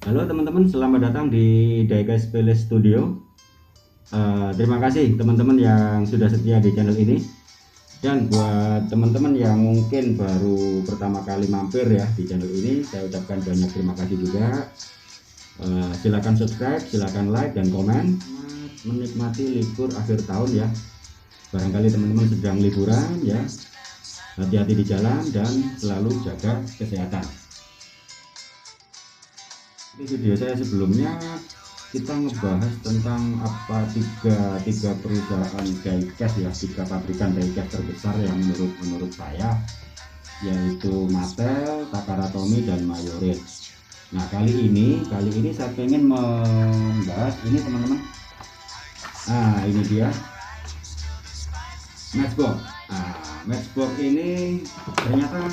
Halo teman-teman, selamat datang di Diecast Palace Studio. Terima kasih teman-teman yang sudah setia di channel ini. Dan buat teman-teman yang mungkin baru pertama kali mampir ya di channel ini, saya ucapkan banyak terima kasih juga. Silakan subscribe, silakan like dan komen. Menikmati libur akhir tahun ya. Barangkali teman-teman sedang liburan ya. Hati-hati di jalan dan selalu jaga kesehatan. Di video saya sebelumnya kita ngebahas tentang apa tiga perusahaan diecast ya, tiga pabrikan diecast terbesar yang menurut saya, yaitu Mattel, Takara Tomy dan Mayoret. Nah kali ini saya pengen membahas ini teman-teman. Nah ini dia Matchbox. Nah Matchbox ini ternyata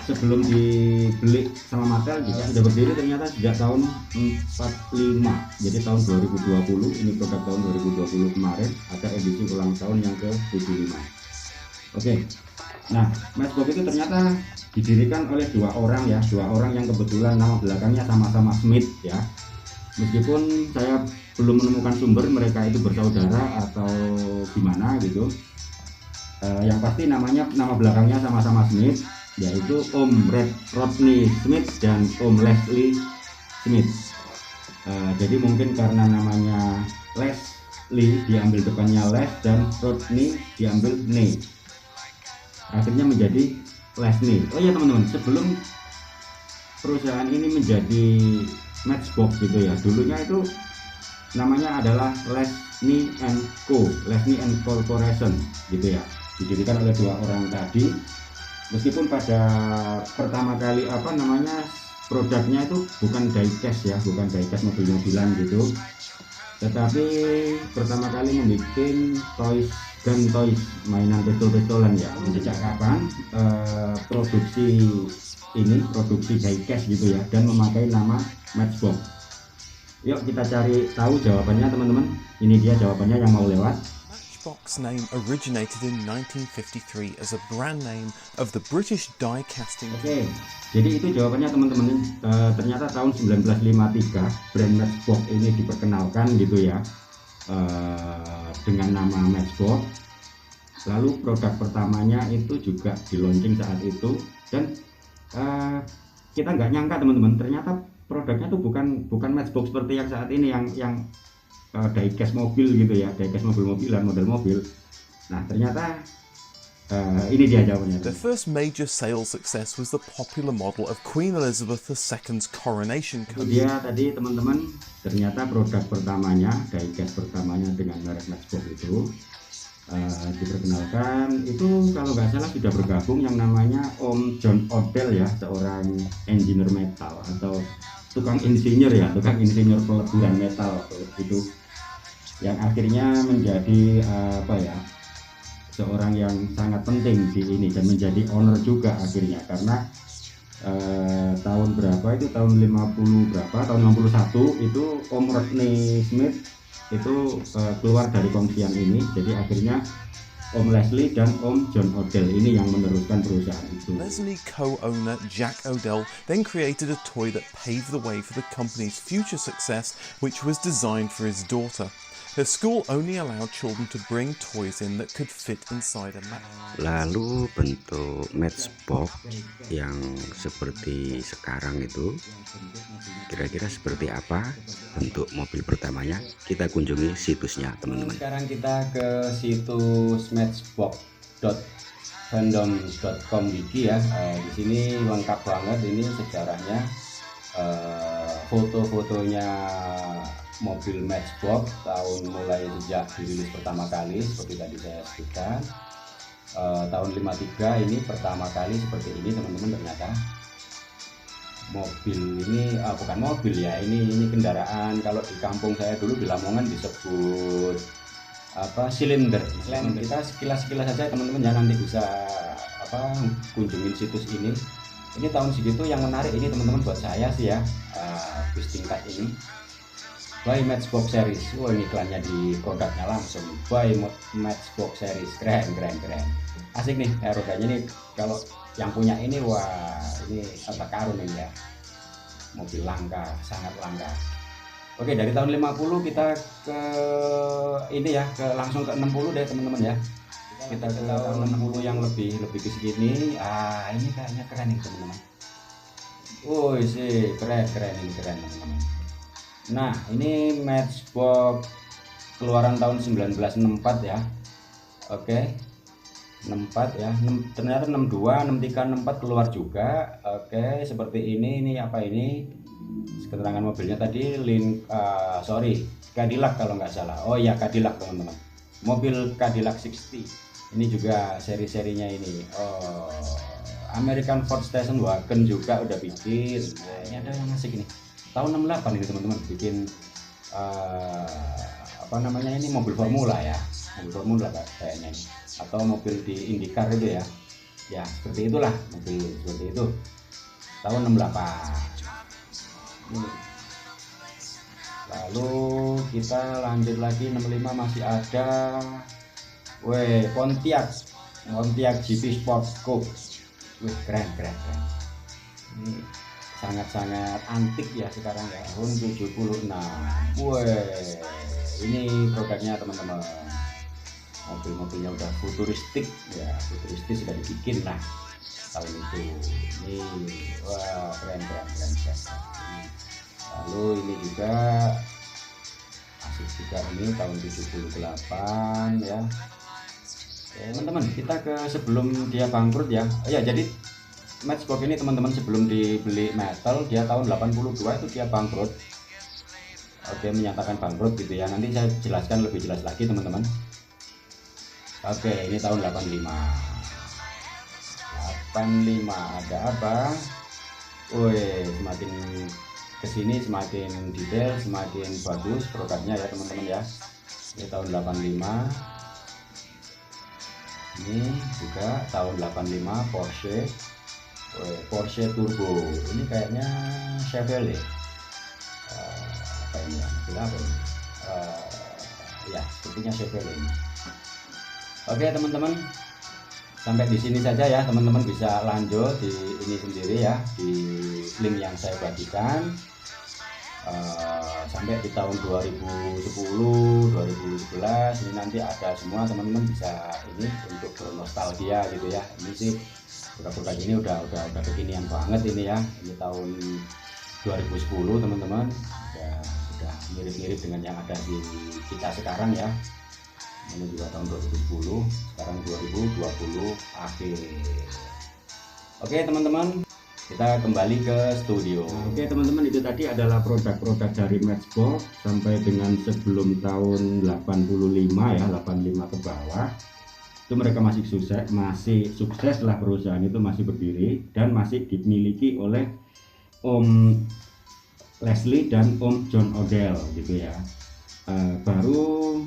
sebelum dibeli sama Mattel juga sudah berdiri ternyata sejak tahun 45, jadi tahun 2020. Ini produk tahun 2020 kemarin, ada edisi ulang tahun yang ke-75. Oke, nah Matchbox itu ternyata didirikan oleh dua orang yang kebetulan nama belakangnya sama-sama Smith ya. Meskipun saya belum menemukan sumber mereka itu bersaudara atau gimana gitu, yang pasti nama belakangnya sama-sama Smith, yaitu Om Rodney Smith dan Om Leslie Smith. Jadi mungkin karena namanya Leslie diambil depannya Les dan Rodney diambil Ne, akhirnya menjadi Leslie. Oh ya teman-teman, sebelum perusahaan ini menjadi Matchbox gitu ya, dulunya itu namanya adalah Leslie and Co, Leslie and Corporation gitu ya, didirikan oleh dua orang tadi. Meskipun pada pertama kali produknya itu bukan diecast ya, bukan diecast mobil-mobilan gitu, tetapi pertama kali membuat toys, mainan pistol-pistolan ya. Sejak kapan produksi diecast gitu ya, dan memakai nama Matchbox? Yuk kita cari tahu jawabannya teman-teman. Ini dia jawabannya yang mau lewat. Matchbox name originated in 1953 as a brand name of the British die casting. Oke, jadi itu jawabannya teman-teman. Ternyata tahun 1953 brand Matchbox ini diperkenalkan gitu ya, dengan nama Matchbox. Lalu produk pertamanya itu juga di launching saat itu, dan kita nggak nyangka teman-teman, ternyata produknya tuh bukan Matchbox seperti yang saat ini yang diecast mobil gitu ya, diecast mobil-mobilan, model mobil. Nah ternyata ini dia jawabannya. The first major sales success was the popular model of Queen Elizabeth II's coronation coach. Dia tadi teman-teman, ternyata produk pertamanya, diecast pertamanya dengan merek Matchbox itu diperkenalkan itu kalau nggak salah sudah bergabung yang namanya Om John Odell ya, seorang engineer metal atau tukang insinyur peleburan metal itu, yang akhirnya menjadi seorang yang sangat penting di ini dan menjadi owner juga akhirnya, karena tahun berapa itu, tahun 61 itu Om Rodney Smith itu keluar dari kongsian ini, jadi akhirnya Om Leslie dan Om John Odell ini yang meneruskan perusahaan itu. Leslie co-owner Jack Odell then created a toy that paved the way for the company's future success, which was designed for his daughter. Her school only allowed children to bring toys in that could fit inside a match. Lalu bentuk Matchbox yang seperti sekarang itu kira-kira seperti apa bentuk mobil pertamanya? Kita kunjungi situsnya teman-teman. Sekarang kita ke situs matchbox.fandom.com wiki ya. Di sini lengkap banget ini sejarahnya, foto-fotonya mobil Matchbox mulai sejak dirilis pertama kali seperti tadi saya sebutkan. Tahun 53 ini pertama kali seperti ini teman-teman. Ternyata mobil ini bukan mobil ya, ini kendaraan. Kalau di kampung saya dulu di Lamongan disebut silinder. Kita sekilas saja teman-teman ya, nanti bisa kunjungin situs ini. Ini tahun segitu yang menarik ini teman-teman buat saya sih ya, bus tingkat ini Buy Matchbox Series. Wah ini iklannya di produknya langsung, Buy Matchbox Series. Keren asik nih. Rodanya nih kalau yang punya ini, wah ini harta karun ini ya. mobil langka, sangat langka. Oke, dari tahun 50 kita ke ini ya, langsung ke 60 deh teman-teman ya. Kita ke tahun 60 yang lebih ke sini. Ini kayaknya keren nih teman-teman. Sih keren teman-teman. Nah, ini Matchbox keluaran tahun 1964 ya. Oke. 64 ya. Ternyata 62, 63, 64 keluar juga. Oke, seperti ini apa ini? Keterangan mobilnya tadi Cadillac kalau nggak salah. Oh iya, Cadillac teman-teman. Mobil Cadillac 60. Ini juga seri-serinya ini. American Ford Station Wagon juga udah bikin. Ini ada yang masih gini. Tahun 68 ini teman-teman bikin apa namanya ini, mobil formula ya. Mobil formula kayaknya ini. Atau mobil di IndyCar itu ya. Ya, seperti itulah, mobil seperti itu. Tahun 68. Lalu kita lanjut lagi 65 masih ada Pontiac GP Sport Coupe. Keren. Ini sangat antik ya sekarang ya, tahun 76. Ini produknya teman-teman. Mobil-mobilnya udah futuristik ya, sudah dibikin lah tahun itu. Ini keren. Lalu ini juga asik juga, ini tahun 78 ya. Teman-teman, kita ke sebelum dia bangkrut ya. Jadi Matchbox ini teman-teman sebelum dibeli Mattel dia tahun 82 itu dia bangkrut. Menyatakan bangkrut gitu ya. Nanti saya jelaskan lebih jelas lagi teman-teman. Ini tahun 85 ada apa? Semakin kesini semakin detail, semakin bagus produknya ya teman-teman ya. Ini tahun 85. Ini juga tahun 85 Porsche Turbo. Ini kayaknya Chevrolet. Apa ini ya? Apa ini? Ya, sepertinya Chevrolet ini. Oke teman-teman, sampai di sini saja ya, teman-teman bisa lanjut di ini sendiri ya, di link yang saya bagikan. Sampai di tahun 2010, 2011 ini nanti ada semua, teman-teman bisa ini untuk bernostalgia gitu ya. Ini sih produk ini udah kekinian banget ini ya. Ini tahun 2010 teman-teman, udah mirip-mirip dengan yang ada di kita sekarang ya. Ini juga tahun 2010, sekarang 2020 akhir. Oke teman-teman, kita kembali ke studio. Oke teman-teman, itu tadi adalah produk-produk dari Matchbox sampai dengan sebelum tahun 85 ya, 85 ke bawah. Itu mereka masih sukses lah, perusahaan itu masih berdiri dan masih dimiliki oleh Om Leslie dan Om John Odell gitu ya. Baru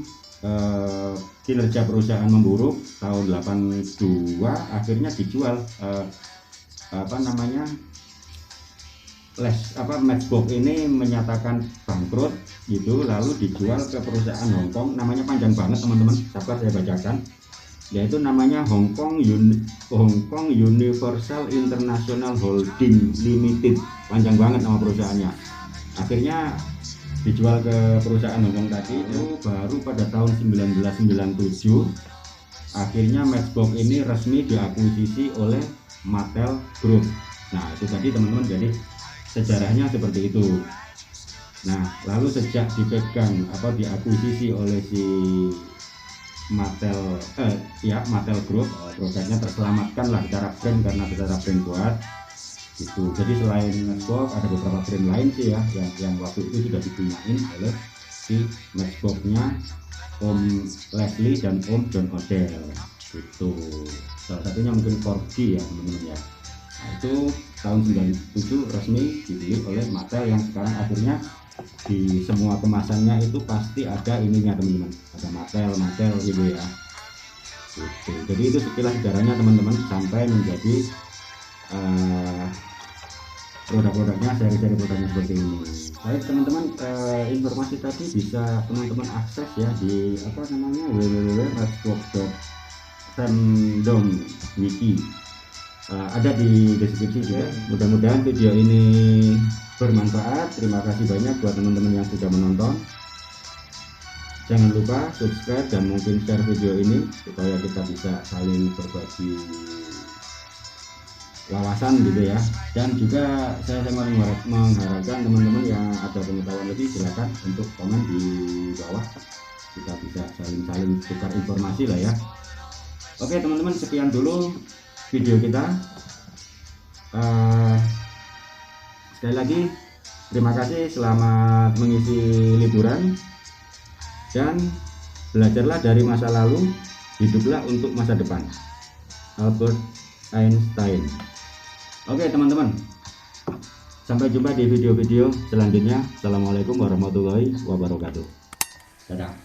kinerja perusahaan memburuk tahun 82, akhirnya dijual Matchbox ini menyatakan bangkrut gitu, lalu dijual ke perusahaan Hong Kong, namanya panjang banget teman-teman, sabar saya bacakan, yaitu namanya Hong Kong Universal International Holding Limited. Panjang banget nama perusahaannya. Akhirnya dijual ke perusahaan Hong Kong tadi itu baru pada tahun 1997. Akhirnya Matchbox ini resmi diakuisisi oleh Mattel Group. Nah itu tadi teman-teman, jadi sejarahnya seperti itu. Nah lalu sejak diakuisisi oleh si Mattel Group, produknya terselamatkan lah secara brand, karena secara brand kuat gitu. Jadi selain Matchbox ada beberapa brand lain sih ya yang waktu itu sudah dipunyain oleh si Matchbox-nya Om Leslie dan Om John Odell gitu. Salah satunya mungkin Corgi ya teman-teman ya. Nah itu tahun 97 resmi dibeli oleh Mattel, yang sekarang akhirnya di semua kemasannya itu pasti ada ininya teman-teman, ada Mattel gitu ya gitu. Jadi itu sekilas sejarahnya teman-teman sampai menjadi produk-produknya, seri-seri produknya seperti ini. Baik teman-teman, informasi tadi bisa teman-teman akses ya di www.matchbox.fandom.wiki. Ada di deskripsi juga. Mudah-mudahan video ini bermanfaat. Terima kasih banyak buat teman-teman yang sudah menonton. Jangan lupa subscribe dan mungkin share video ini supaya kita bisa saling berbagi wawasan gitu ya. Dan juga saya sangat mengharapkan teman-teman yang ada pengetahuan lebih silakan untuk komen di bawah, kita bisa saling tukar informasi lah ya. Oke teman-teman, sekian dulu video kita. Sekali lagi terima kasih, selamat mengisi liburan dan belajarlah dari masa lalu, hiduplah untuk masa depan. Albert Einstein. Oke teman-teman, sampai jumpa di video-video selanjutnya. Assalamualaikum warahmatullahi wabarakatuh. Dadah.